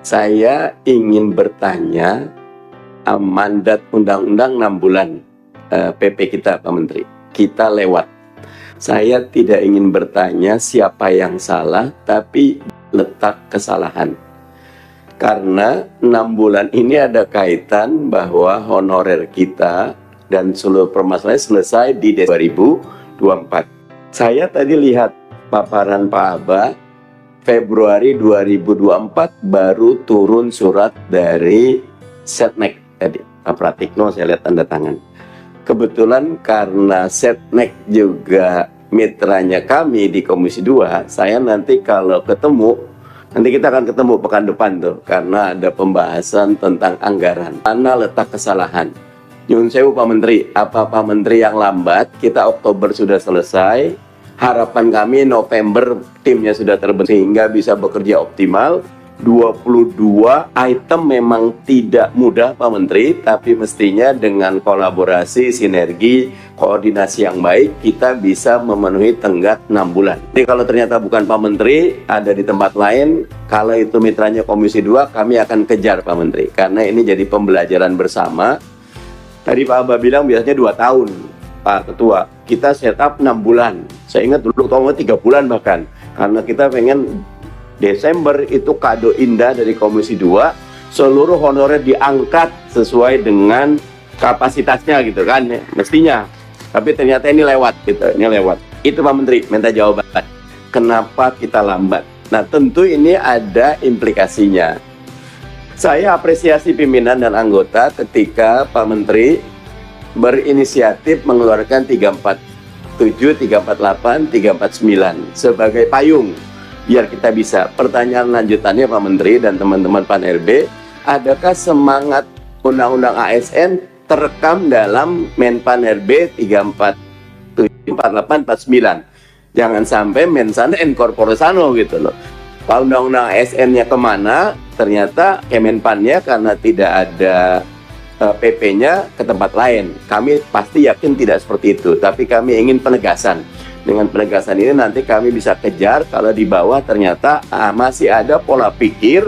Saya ingin bertanya, mandat undang-undang 6 bulan PP kita, Pak Menteri. Kita lewat. Saya tidak ingin bertanya siapa yang salah, tapi letak kesalahan. Karena 6 bulan ini ada kaitan bahwa honorer kita dan seluruh permasalahan selesai di 2024. Saya tadi lihat paparan Pak Aba, Februari 2024 baru turun surat dari Setnek tadi, Pak Pratikno, saya lihat tanda tangan. Kebetulan karena Setnek juga mitranya kami di Komisi 2, saya nanti kalau ketemu, nanti kita akan ketemu pekan depan tuh, karena ada pembahasan tentang anggaran. Mana letak kesalahan? Nyun sewu Pak Menteri, apa Pak Menteri yang lambat? Kita Oktober sudah selesai. Harapan kami November timnya sudah terbentuk sehingga bisa bekerja optimal. 22 item memang tidak mudah Pak Menteri, tapi mestinya dengan kolaborasi, sinergi, koordinasi yang baik kita bisa memenuhi tenggat 6 bulan. Jadi kalau ternyata bukan Pak Menteri, ada di tempat lain, kalau itu mitranya Komisi 2, kami akan kejar Pak Menteri. Karena ini jadi pembelajaran bersama. Tadi Pak Aba bilang biasanya 2 tahun. Pak Ketua, kita setup 6 bulan. Saya ingat dulu tahun 3 bulan bahkan. Karena kita pengen Desember itu kado indah dari Komisi 2, seluruh honorer diangkat sesuai dengan kapasitasnya gitu kan, mestinya. Tapi ternyata ini lewat gitu, ini lewat. Itu Pak Menteri, minta jawaban. Kenapa kita lambat? Nah tentu ini ada implikasinya. Saya apresiasi pimpinan dan anggota ketika Pak Menteri berinisiatif mengeluarkan 347, 348, 349 sebagai payung biar kita bisa. Pertanyaan lanjutannya Pak Menteri dan teman-teman Pan RB, adakah semangat Undang-Undang ASN terekam dalam Menpan RB 347, 48, 49? Jangan sampai mensana in corpore sano gitu loh. Pak Undang-Undang ASN-nya kemana? Ternyata Kemenpan-nya karena tidak ada PP-nya ke tempat lain. Kami pasti yakin tidak seperti itu, tapi kami ingin penegasan. Dengan penegasan ini nanti kami bisa kejar kalau di bawah ternyata masih ada pola pikir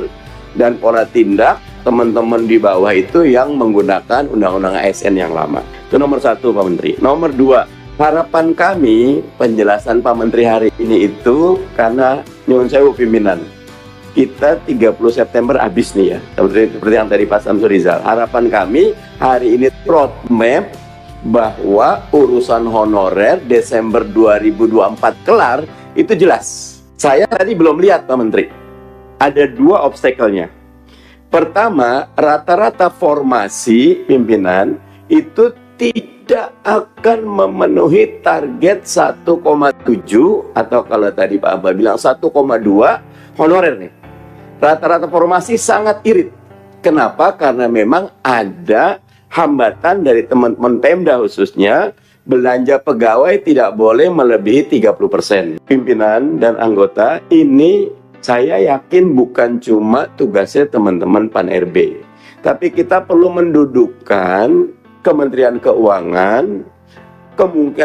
dan pola tindak teman-teman di bawah itu yang menggunakan Undang-Undang ASN yang lama. Itu nomor 1 Pak Menteri. Nomor 2, harapan kami penjelasan Pak Menteri hari ini itu karena nyuwun sewu pimpinan. Kita 30 September habis nih ya, seperti yang tadi Pak Samsur Rizal. Harapan kami hari ini roadmap bahwa urusan honorer Desember 2024 kelar itu jelas. Saya tadi belum lihat Pak Menteri. Ada 2 obstacle-nya. Pertama, rata-rata formasi pimpinan itu tidak akan memenuhi target 1,7 atau kalau tadi Pak Aba bilang 1,2 honorer nih. Rata-rata formasi sangat irit. Kenapa? Karena memang ada hambatan dari teman-teman Pemda khususnya, belanja pegawai tidak boleh melebihi 30%. Pimpinan dan anggota ini saya yakin bukan cuma tugasnya teman-teman Pan RB, tapi kita perlu mendudukkan Kementerian Keuangan,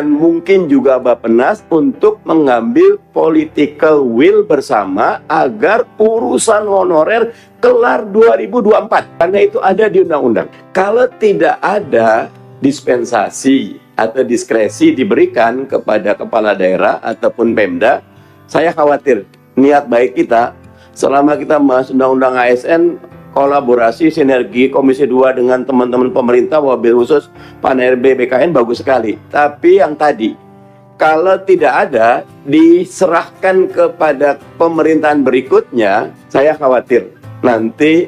mungkin juga Bappenas untuk mengambil political will bersama agar urusan honorer kelar 2024. Karena itu ada di undang-undang. Kalau tidak ada dispensasi atau diskresi diberikan kepada kepala daerah ataupun Pemda, saya khawatir niat baik kita selama kita bahas undang-undang ASN, kolaborasi sinergi Komisi 2 dengan teman-teman pemerintah, wabil khusus Pan RB BKN bagus sekali. Tapi yang tadi, kalau tidak ada diserahkan kepada pemerintahan berikutnya, saya khawatir nanti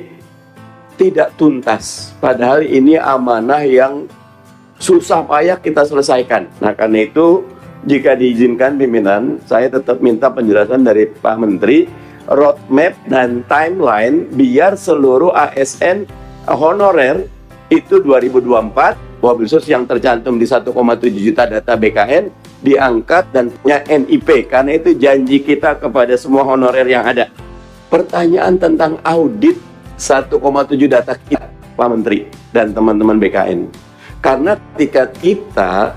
tidak tuntas. Padahal ini amanah yang susah payah kita selesaikan. Nah karena itu, jika diizinkan pimpinan, saya tetap minta penjelasan dari Pak Menteri, roadmap dan timeline biar seluruh ASN honorer itu 2024 wabil khusus yang tercantum di 1,7 juta data BKN diangkat dan punya NIP, karena itu janji kita kepada semua honorer yang ada. Pertanyaan tentang audit 1,7 data kita Pak Menteri dan teman-teman BKN, karena ketika kita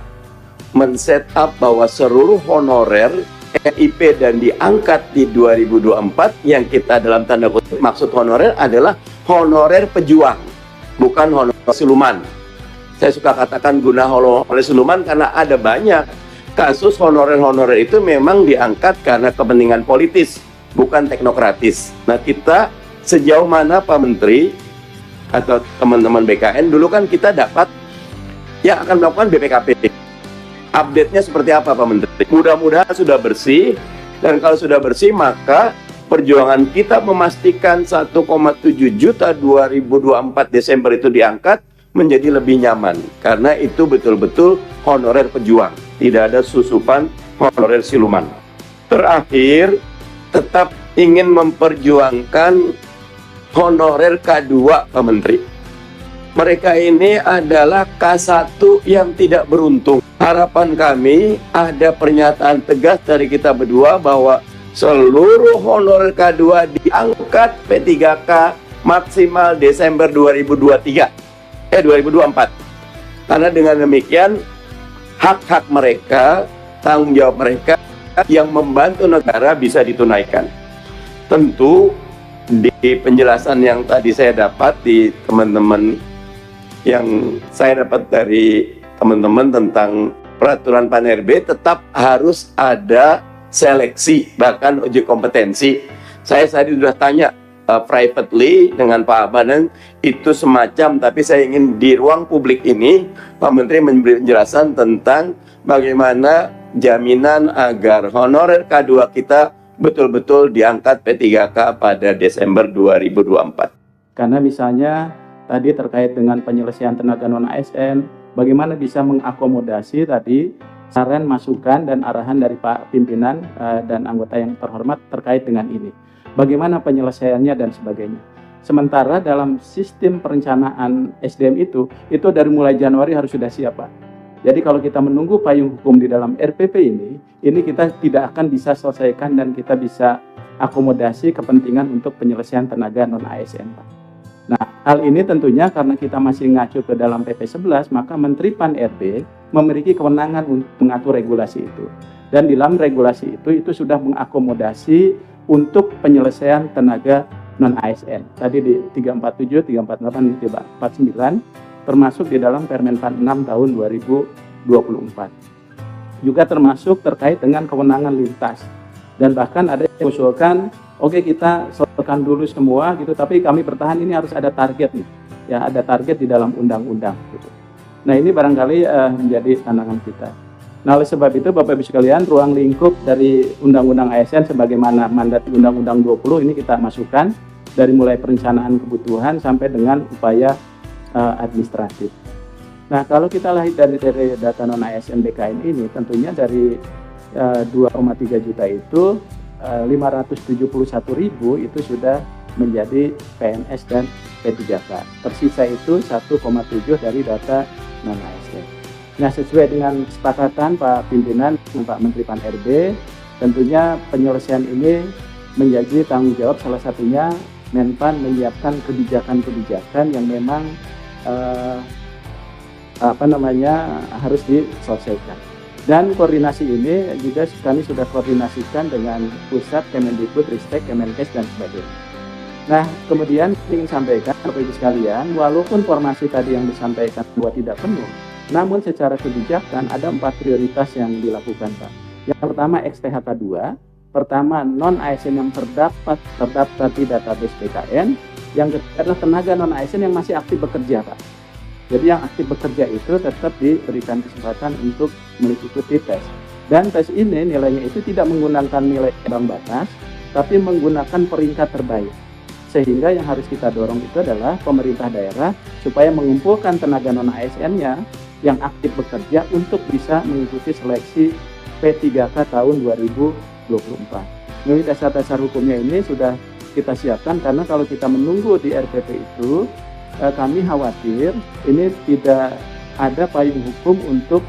men-set up bahwa seluruh honorer NIP dan diangkat di 2024, yang kita dalam tanda kutip maksud honorer adalah honorer pejuang, bukan honorer siluman. Saya suka katakan guna honorer siluman karena ada banyak kasus honorer-honorer itu memang diangkat karena kepentingan politis, bukan teknokratis. Nah, kita sejauh mana Pak Menteri atau teman-teman BKN, dulu kan kita dapat yang akan melakukan BPKP. Update-nya seperti apa Pak Menteri? Mudah-mudahan sudah bersih, dan kalau sudah bersih maka perjuangan kita memastikan 1,7 juta 2024 Desember itu diangkat menjadi lebih nyaman, karena itu betul-betul honorer pejuang, tidak ada susupan honorer siluman. Terakhir, tetap ingin memperjuangkan honorer K2 Pak Menteri. Mereka ini adalah K1 yang tidak beruntung. Harapan kami ada pernyataan tegas dari kita berdua bahwa seluruh honorer K2 diangkat P3K maksimal Desember 2024. Karena dengan demikian hak-hak mereka, tanggung jawab mereka yang membantu negara bisa ditunaikan. Tentu di penjelasan yang tadi saya dapat di teman-teman, yang saya dapat dari teman-teman tentang peraturan Pan-RB, tetap harus ada seleksi, bahkan uji kompetensi. Saya tadi sudah tanya privately dengan Pak Abanan, itu semacam, tapi saya ingin di ruang publik ini Pak Menteri memberi penjelasan tentang bagaimana jaminan agar honorer K2 kita betul-betul diangkat P3K pada Desember 2024. Karena misalnya tadi terkait dengan penyelesaian tenaga non-ASN, bagaimana bisa mengakomodasi tadi saran, masukan, dan arahan dari Pak Pimpinan dan anggota yang terhormat terkait dengan ini. Bagaimana penyelesaiannya dan sebagainya. Sementara dalam sistem perencanaan SDM itu dari mulai Januari harus sudah siap, Pak. Jadi kalau kita menunggu payung hukum di dalam RPP ini kita tidak akan bisa selesaikan dan kita bisa akomodasi kepentingan untuk penyelesaian tenaga non-ASN, Pak. Nah, hal ini tentunya karena kita masih ngacu ke dalam PP 11, maka Menteri Pan-RB memiliki kewenangan untuk mengatur regulasi itu. Dan di dalam regulasi itu sudah mengakomodasi untuk penyelesaian tenaga non-ASN. Tadi di 347, 348, 349, termasuk di dalam Permen Pan 6 tahun 2024. Juga termasuk terkait dengan kewenangan lintas. Dan bahkan ada yang mengusulkan, oke, kita selesaikan dulu semua gitu, tapi kami bertahan, ini harus ada target nih. Ya, ada target di dalam undang-undang gitu. Nah, ini barangkali menjadi tantangan kita. Nah, oleh sebab itu Bapak Ibu sekalian, ruang lingkup dari Undang-Undang ASN sebagaimana mandat di Undang-Undang 20 ini kita masukkan dari mulai perencanaan kebutuhan sampai dengan upaya administratif. Nah, kalau kita lihat dari data non-ASN BKN ini, tentunya dari 2,3 juta itu 571.000 itu sudah menjadi PNS dan P3K. Tersisa itu 1,7 dari data non-ASN. Nah, sesuai dengan kesepakatan Pak Pimpinan dan Pak Menteri Pan-RB, tentunya penyelesaian ini menjadi tanggung jawab, salah satunya Menpan menyiapkan kebijakan-kebijakan yang memang harus diselesaikan. Dan koordinasi ini juga kami sudah koordinasikan dengan pusat, Kemendikbud, Ristek, Kemenkes, dan sebagainya. Nah, kemudian ingin sampaikan Bapak Ibu sekalian, walaupun formasi tadi yang disampaikan bahwa tidak penuh, namun secara kebijakan ada 4 prioritas yang dilakukan, Pak. Yang pertama XPHK 2, pertama non-ASN yang terdaftar di database BKN, yang kedua adalah tenaga non-ASN yang masih aktif bekerja, Pak. Jadi yang aktif bekerja itu tetap diberikan kesempatan untuk mengikuti tes. Dan tes ini nilainya itu tidak menggunakan nilai ambang batas, tapi menggunakan peringkat terbaik. Sehingga yang harus kita dorong itu adalah pemerintah daerah supaya mengumpulkan tenaga non-ASN-nya yang aktif bekerja untuk bisa mengikuti seleksi P3K tahun 2024. Jadi dasar-dasar hukumnya ini sudah kita siapkan, karena kalau kita menunggu di RPP itu, kami khawatir ini tidak ada payung hukum untuk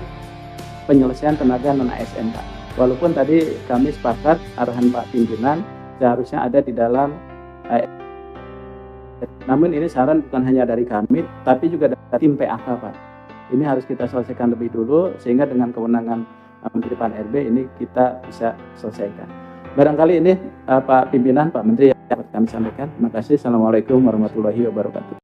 penyelesaian tenaga non-ASN, Pak. Walaupun tadi kami sepakat arahan Pak Pimpinan seharusnya ada di dalam, namun ini saran bukan hanya dari kami, tapi juga dari tim PAK, Pak. Ini harus kita selesaikan lebih dulu, sehingga dengan kewenangan Menteri Pan-RB ini kita bisa selesaikan. Barangkali ini Pak Pimpinan, Pak Menteri yang dapat kami sampaikan. Terima kasih. Assalamualaikum warahmatullahi wabarakatuh.